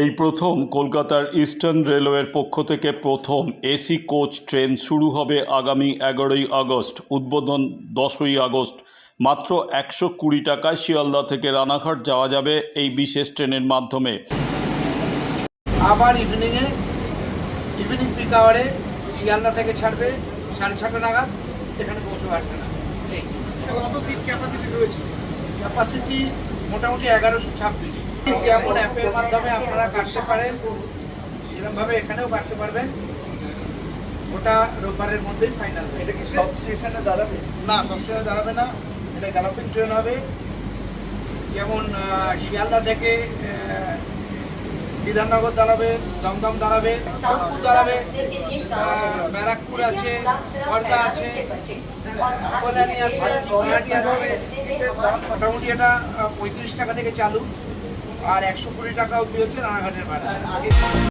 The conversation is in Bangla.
এই প্রথম কলকাতার ইস্টার্ন রেলওয়ের পক্ষ থেকে প্রথম এসি কোচ ট্রেন শুরু হবে আগামী 11ই আগস্ট। উদ্বোধন 10ই আগস্ট। মাত্র 120 টাকায় শিয়ালদা থেকে রানাঘাট যাওয়া যাবে এই বিশেষ ট্রেনের মাধ্যমে। আবার ইভিনিং পিক আওয়ারে শিয়ালদা থেকে ছাড়বে 6:30 নাগাদ, এখানে পৌঁছবে 8টা নাগাদ। এই কত সিট ক্যাপাসিটি রয়েছে? ক্যাপাসিটি মোটামুটি 1126। যেমন অ্যাপের মাধ্যমে আপনারা কাটতে পারেন, সেরকমভাবে এখানেও কাটতে পারবেন। ওটা রোববারের মধ্যেই ফাইনাল। এটা কি সব স্টেশনে দাঁড়াবে? না, সব স্টেশনে দাঁড়াবে না। এটা গ্যালাপিং ট্রেন হবে। যেমন শিয়ালদা থেকে বিধাননগর দাঁড়াবে, দমদম দাঁড়াবে, সোদপুর দাঁড়াবে, ব্যারাকপুর আছে, খড়দা আছে, কল্যাণী আছে, গুয়াহাটি আছে। মোটামুটি এটা 35 টাকা থেকে চালু, আর 120 টাকা অবধি হচ্ছে রানাঘাটের ভাড়া।